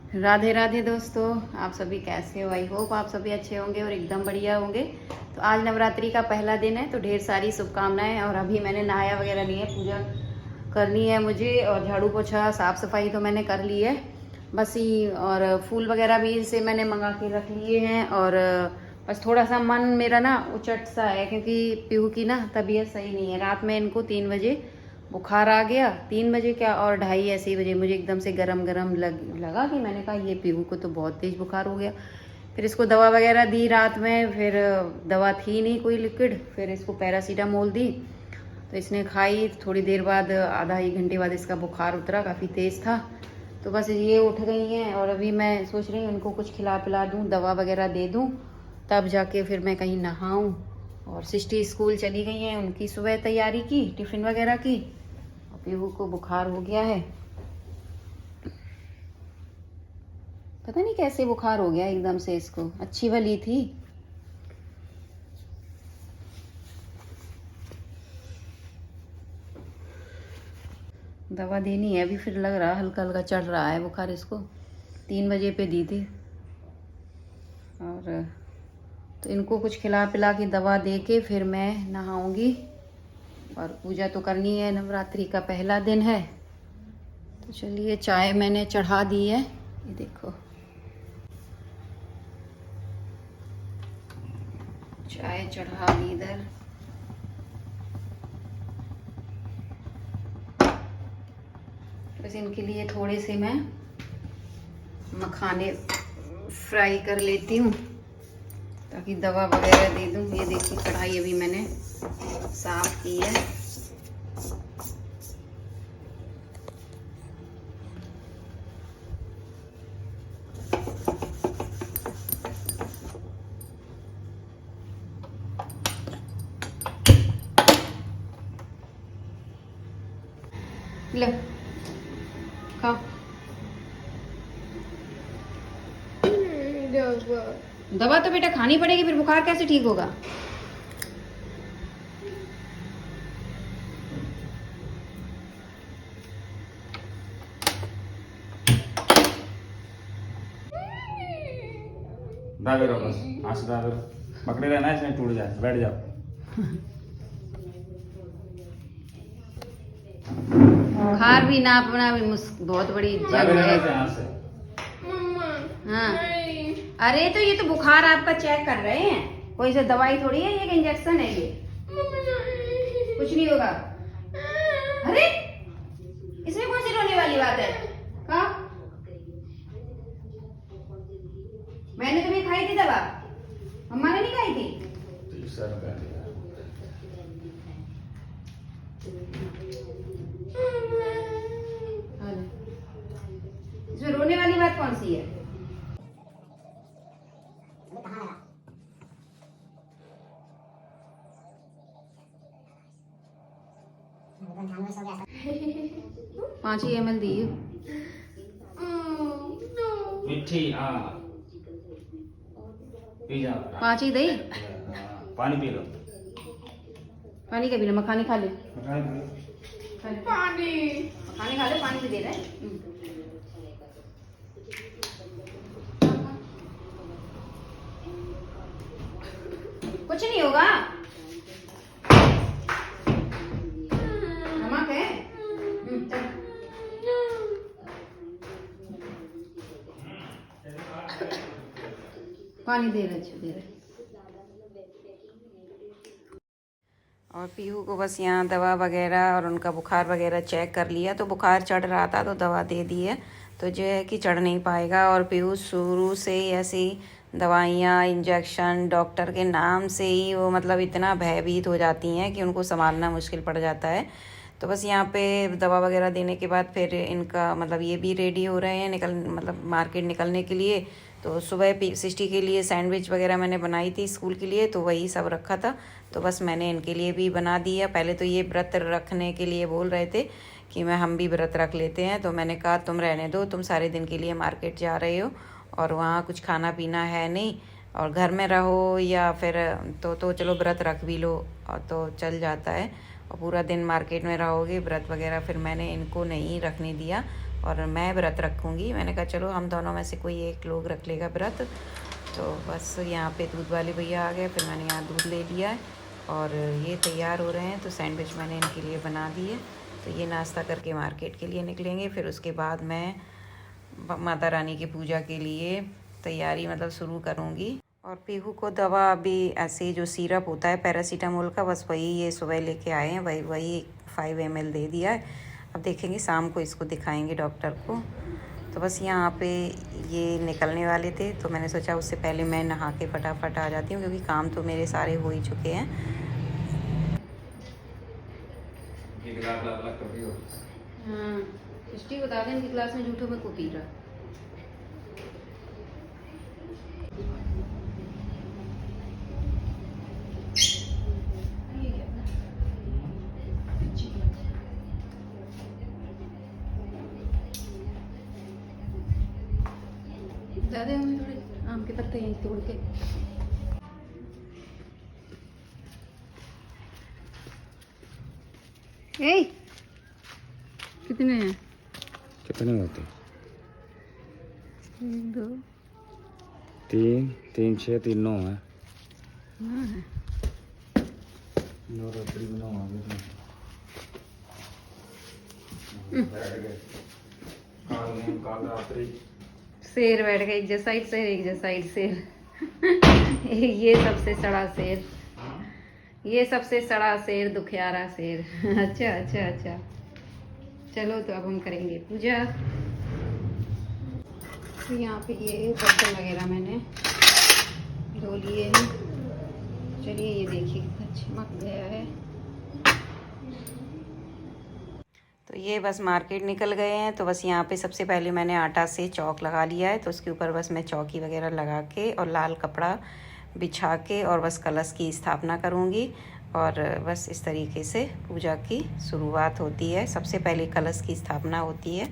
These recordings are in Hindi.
राधे राधे दोस्तों, आप सभी कैसे हो? आई होप आप सभी अच्छे होंगे और एकदम बढ़िया होंगे। तो आज नवरात्रि का पहला दिन है, तो ढेर सारी शुभकामनाएं। और अभी मैंने नहाया वगैरह नहीं है, पूजा करनी है मुझे, और झाड़ू पोछा साफ़ सफाई तो मैंने कर ली है बस ही। और फूल वगैरह भी से मैंने मंगा के रख लिए हैं। और बस थोड़ा सा मन मेरा ना उचट सा है, क्योंकि पीहू की ना तबीयत सही नहीं है। रात में इनको 3 बजे बुखार आ गया। 3 बजे क्या, और 2:30 ऐसे ही बजे मुझे एकदम से गरम गरम लगा कि मैंने कहा ये पीहू को तो बहुत तेज़ बुखार हो गया। फिर इसको दवा वगैरह दी रात में, फिर दवा थी नहीं कोई लिक्विड, फिर इसको पैरासीटामोल दी तो इसने खाई। थोड़ी देर बाद, आधा 1 घंटे बाद इसका बुखार उतरा, काफ़ी तेज़ था। तो बस ये उठ गई हैं, और अभी मैं सोच रही हूँ उनको कुछ खिला पिला दूँ, दवा वगैरह दे दूँ, तब जाके फिर मैं कहीं नहाऊँ। और सिस्टी स्कूल चली गई हैं, उनकी सुबह तैयारी की, टिफ़िन वगैरह की। पीहू को बुखार हो गया है, पता नहीं कैसे बुखार हो गया एकदम से इसको। अच्छी भली थी। दवा देनी है अभी, फिर लग रहा हल्का हल्का चढ़ रहा है बुखार इसको। 3 बजे पे दी थी। और तो इनको कुछ खिला पिला के दवा दे के फिर मैं नहाऊंगी। और पूजा तो करनी है, नवरात्रि का पहला दिन है। तो चलिए, चाय मैंने चढ़ा दी है, ये देखो चाय चढ़ा दी इधर। बस इनके लिए थोड़े से मैं मखाने फ्राई कर लेती हूँ, ताकि दवा वगैरह दे दूँ। ये देखिए कढ़ाई अभी मैंने साफ की है। ले खाओ। दवा तो बेटा खानी पड़ेगी, फिर बुखार कैसे ठीक होगा? दाबे रहो बस, हाथ से दाबे रहो। पकड़े रहना, इसमें टूट जाए। बैठ जाओ। बुखार भी नापना भी बहुत बड़ी दाबे जंग रहना है। इसे हाथ से। हाँ, अरे तो ये तो बुखार आपका चेक कर रहे हैं, कोई से दवाई थोड़ी है, ये एक इंजेक्शन है, ये कुछ नहीं होगा। अरे इसमें कौन सी रोने वाली बात है? कहा मैंने तुम्हें खाई थी दवा, मम्मा ने नहीं खाई थी। सर कर दिया। इसमें रोने वाली बात कौन सी है? पाँच ही ml दी है। मिठी पी जाओ। 5 ही दही। पानी पी लो। पानी का भी ना, मखाने खा ले। पानी मखाने खा ले, पानी भी दे रहे हैं। कुछ नहीं होगा, नमक है। चल। पानी दे रहे, दे रहे। और पीहू को बस यहाँ दवा वगैरह और उनका बुखार वगैरह चेक कर लिया, तो बुखार चढ़ रहा था तो दवा दे दी है, तो जो है कि चढ़ नहीं पाएगा। और पीहू शुरू से ही ऐसी दवाइयाँ, इंजेक्शन, डॉक्टर के नाम से ही वो मतलब इतना भयभीत हो जाती हैं कि उनको संभालना मुश्किल पड़ जाता है। तो बस यहाँ पे दवा वगैरह देने के बाद फिर इनका मतलब ये भी रेडी हो रहे हैं मतलब मार्केट निकलने के लिए। तो सुबह सिस्टी के लिए सैंडविच वगैरह मैंने बनाई थी स्कूल के लिए, तो वही सब रखा था, तो बस मैंने इनके लिए भी बना दिया। पहले तो ये व्रत रखने के लिए बोल रहे थे कि हम भी व्रत रख लेते हैं, तो मैंने कहा तुम रहने दो, तुम सारे दिन के लिए मार्केट जा रहे हो और वहाँ कुछ खाना पीना है नहीं, और घर में रहो या फिर तो चलो व्रत रख भी लो, और तो चल जाता है। और पूरा दिन मार्केट में रहोगे व्रत वगैरह, फिर मैंने इनको नहीं रखने दिया और मैं व्रत रखूँगी। मैंने कहा चलो हम दोनों में से कोई एक लोग रख लेगा व्रत। तो बस यहाँ पे दूध वाले भैया आ गए, फिर मैंने यहाँ दूध ले लिया है और ये तैयार हो रहे हैं। तो सैंडविच मैंने इनके लिए बना दी है। तो ये नाश्ता करके मार्केट के लिए निकलेंगे। फिर उसके बाद मैं माता रानी की पूजा के लिए तैयारी मतलब शुरू करूँगी। और पीहू को दवा अभी ऐसे जो सिरप होता है पैरासीटामोल का, बस वही ये सुबह लेके आए हैं, वही 5 ml दे दिया है। अब देखेंगे शाम को इसको दिखाएंगे डॉक्टर को। तो बस यहाँ पे ये निकलने वाले थे, तो मैंने सोचा उससे पहले मैं नहा के फटाफट आ जाती हूँ, क्योंकि काम तो मेरे सारे हो ही चुके हैं। हाँ, हिस्ट्री बता दें इनकी क्लास में झूठों में को पी रहा। ज़्यादा होंगे थोड़े आम के पत्ते यहीं तोड़ के। ए, कितने हैं? कितने होते? 1 2 3 3 6 3 9 है। 9 है। नवरात्रि में 9 आ गए। काल रात्रि शेर बैठ गए, एक जैसा साइड शेर, एक जैसा साइड शेर। ये सबसे सड़ा शेर, ये सबसे सड़ा शेर, दुखियारा शेर। अच्छा अच्छा अच्छा, चलो तो अब हम करेंगे पूजा। तो यहाँ पे ये बर्तन वगैरह मैंने धो लिए हैं। चलिए ये देखिए कितना चमक गया है। तो ये बस मार्केट निकल गए हैं। तो बस यहाँ पे सबसे पहले मैंने आटा से चौक लगा लिया है। तो उसके ऊपर बस मैं चौकी वगैरह लगा के और लाल कपड़ा बिछा के और बस कलश की स्थापना करूँगी। और बस इस तरीके से पूजा की शुरुआत होती है। सबसे पहले कलश की स्थापना होती है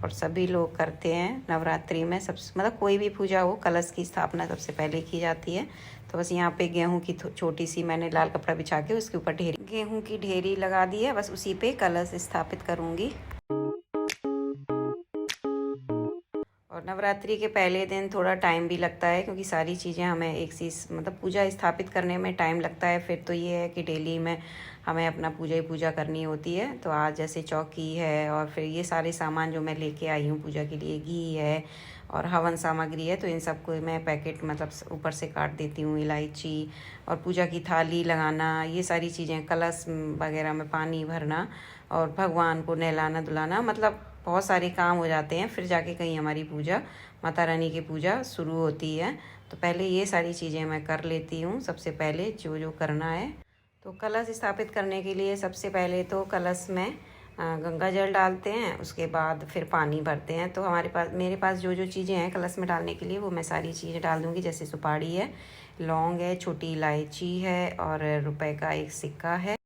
और सभी लोग करते हैं नवरात्रि में। सब मतलब कोई भी पूजा हो, कलश की स्थापना सबसे पहले की जाती है। तो बस यहाँ पे गेहूं की छोटी सी मैंने लाल कपड़ा बिछा के उसके ऊपर गेहूं की ढेरी लगा दी है। बस उसी पे कलश स्थापित करूँगी। और नवरात्रि के पहले दिन थोड़ा टाइम भी लगता है, क्योंकि सारी चीज़ें हमें एक चीज़ मतलब पूजा स्थापित करने में टाइम लगता है। फिर तो ये है कि डेली में हमें अपना पूजा करनी होती है। तो आज जैसे चौकी है और फिर ये सारे सामान जो मैं लेके आई हूँ पूजा के लिए, घी है और हवन सामग्री है, तो इन सबको मैं पैकेट मतलब ऊपर से काट देती हूँ। इलायची और पूजा की थाली लगाना, ये सारी चीज़ें, कलश वगैरह में पानी भरना और भगवान को नहलाना धुलाना, मतलब बहुत सारे काम हो जाते हैं। फिर जाके कहीं हमारी पूजा, माता रानी की पूजा शुरू होती है। तो पहले ये सारी चीज़ें मैं कर लेती हूँ सबसे पहले जो जो करना है। तो कलश स्थापित करने के लिए सबसे पहले तो कलश में गंगा जल डालते हैं, उसके बाद फिर पानी भरते हैं। तो मेरे पास जो जो चीज़ें हैं कलश में डालने के लिए वो मैं सारी चीज़ें डाल दूँगी। जैसे सुपारी है, लौंग है, छोटी इलायची है और रुपए का 1 सिक्का है।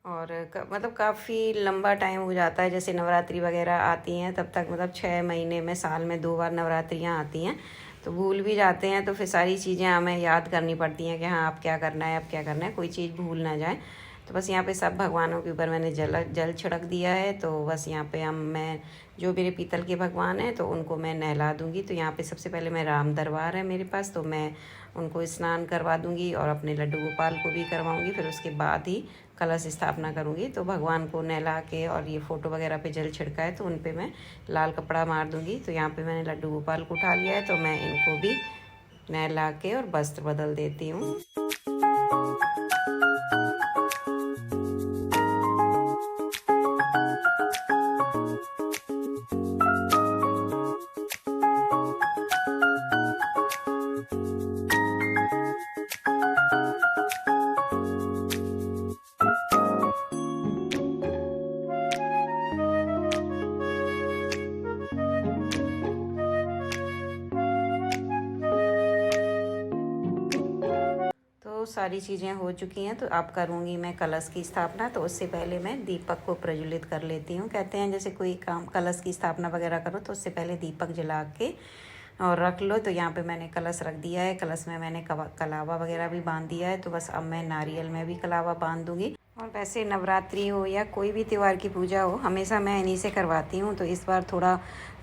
और मतलब काफ़ी लंबा टाइम हो जाता है। जैसे नवरात्रि वगैरह आती हैं तब तक मतलब 6 महीने में, साल में 2 बार नवरात्रियाँ आती हैं, तो भूल भी जाते हैं। तो फिर सारी चीज़ें हमें याद करनी पड़ती हैं कि हाँ अब क्या करना है, अब क्या करना है, कोई चीज़ भूल ना जाए। तो बस यहाँ पे सब भगवानों के ऊपर मैंने जल छिड़क दिया है। तो बस यहाँ पे मैं जो मेरे पीतल के भगवान हैं तो उनको मैं नहला दूँगी। तो यहाँ पे सबसे पहले मैं राम दरबार है मेरे पास, तो मैं उनको स्नान करवा दूँगी और अपने लड्डू गोपाल को भी करवाऊँगी। फिर उसके बाद ही कलश स्थापना करूँगी। तो भगवान को नहला के और ये फ़ोटो वगैरह पे जल छिड़का है तो उन पे मैं लाल कपड़ा मार दूँगी। तो यहाँ पे मैंने लड्डू गोपाल को उठा लिया है, तो मैं इनको भी नहला के और वस्त्र बदल देती हूँ। सारी चीज़ें हो चुकी हैं, तो अब करूँगी मैं कलश की स्थापना। तो उससे पहले मैं दीपक को प्रज्वलित कर लेती हूँ। कहते हैं जैसे कोई काम कलश की स्थापना वगैरह करो तो उससे पहले दीपक जला के और रख लो। तो यहाँ पे मैंने कलश रख दिया है, कलश में मैंने कलावा वगैरह भी बांध दिया है। तो बस अब मैं नारियल में भी कलावा बांध दूँगी। और वैसे नवरात्रि हो या कोई भी त्यौहार की पूजा हो, हमेशा मैं इन्हीं से करवाती हूँ। तो इस बार थोड़ा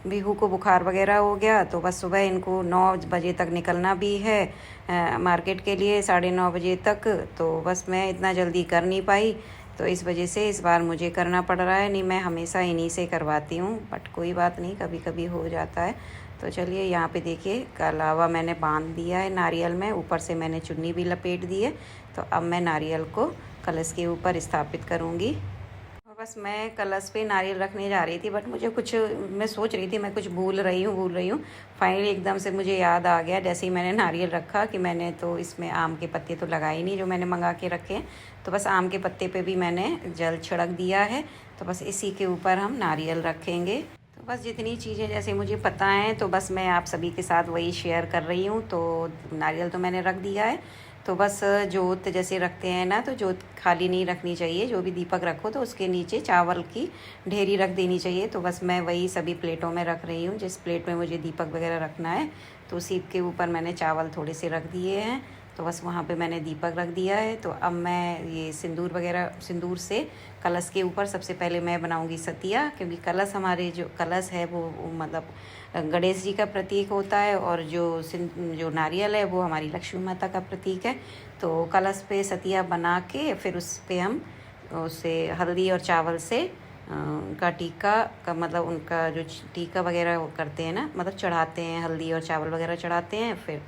बिहू को बुखार वगैरह हो गया, तो बस सुबह इनको 9 बजे तक निकलना भी है मार्केट के लिए, 9:30 बजे तक। तो बस मैं इतना जल्दी कर नहीं पाई, तो इस वजह से इस बार मुझे करना पड़ रहा है। नहीं, मैं हमेशा इन्हीं से करवाती हूँ, बट कोई बात नहीं, कभी कभी हो जाता है। तो चलिए यहाँ पे देखिए कलावा मैंने बांध दिया है नारियल में, ऊपर से मैंने चुन्नी भी लपेट दी है। तो अब मैं नारियल को कलश के ऊपर स्थापित करूँगी। और बस मैं कलश पे नारियल रखने जा रही थी, बट मुझे कुछ, मैं सोच रही थी मैं कुछ भूल रही हूँ। फाइनली एकदम से मुझे याद आ गया, जैसे ही मैंने नारियल रखा कि मैंने तो इसमें आम के पत्ते तो लगाए नहीं जो मैंने मंगा के रखे हैं। तो बस आम के पत्ते पे भी मैंने जल छिड़क दिया है। तो बस इसी के ऊपर हम नारियल रखेंगे। तो बस जितनी चीज़ें जैसे मुझे पता हैं, तो बस मैं आप सभी के साथ वही शेयर कर रही हूँ। तो नारियल तो मैंने रख दिया है। तो बस जोत जैसे रखते हैं ना, तो जोत खाली नहीं रखनी चाहिए। जो भी दीपक रखो तो उसके नीचे चावल की ढेरी रख देनी चाहिए। तो बस मैं वही सभी प्लेटों में रख रही हूँ, जिस प्लेट में मुझे दीपक वगैरह रखना है। तो उसी के ऊपर मैंने चावल थोड़े से रख दिए हैं। तो बस वहाँ पे मैंने दीपक रख दिया है। तो अब मैं ये सिंदूर से कलश के ऊपर सबसे पहले मैं बनाऊंगी सतिया, क्योंकि कलश हमारे जो कलश है वो मतलब गणेश जी का प्रतीक होता है, और जो नारियल है वो हमारी लक्ष्मी माता का प्रतीक है। तो कलश पे सतिया बना के फिर उस पे हम उसे हल्दी और चावल से का टीका का मतलब उनका जो टीका वगैरह वो करते हैं ना, मतलब चढ़ाते हैं, हल्दी और चावल वगैरह चढ़ाते हैं। फिर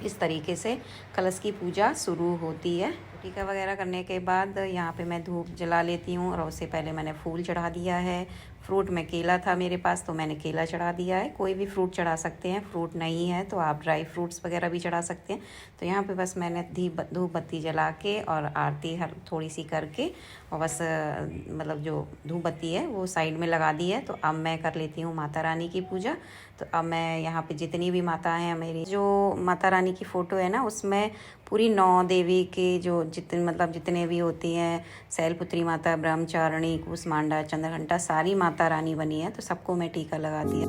इस तरीके से कलश की पूजा शुरू होती है। टीका वगैरह करने के बाद यहाँ पे मैं धूप जला लेती हूँ, और उससे पहले मैंने फूल चढ़ा दिया है। फ्रूट में केला था मेरे पास, तो मैंने केला चढ़ा दिया है। कोई भी फ्रूट चढ़ा सकते हैं, फ्रूट नहीं है तो आप ड्राई फ्रूट्स वगैरह भी चढ़ा सकते हैं। तो यहाँ पे बस मैंने धूप बत्ती जला के और आरती थोड़ी सी करके, और बस मतलब जो धूप बत्ती है वो साइड में लगा दी है। तो अब मैं कर लेती हूँ माता रानी की पूजा। तो अब मैं यहाँ पे जितनी भी माता हैं, मेरी जो माता रानी की फ़ोटो है ना, उसमें पूरी 9 देवी के जो जितने भी होती हैं, शैलपुत्री माता, ब्रह्मचारिणी, कूष्मांडा, चंद्रघंटा, सारी माता रानी बनी है। तो सबको मैं टीका लगा दिया।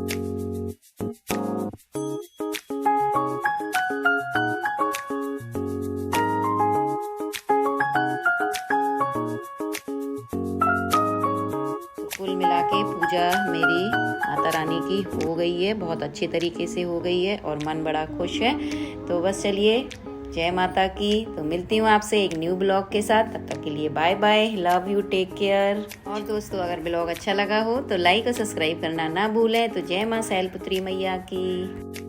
कुल मिला के पूजा मेरी माता रानी की हो गई है, बहुत अच्छे तरीके से हो गई है, और मन बड़ा खुश है। तो बस चलिए, जय माता की। तो मिलती हूँ आपसे एक न्यू ब्लॉग के साथ, तब तक के लिए bye bye, love you, take care. और दोस्तों, अगर ब्लॉग अच्छा लगा हो तो लाइक और सब्सक्राइब करना ना भूलें। तो जय माँ शैलपुत्री मैया की।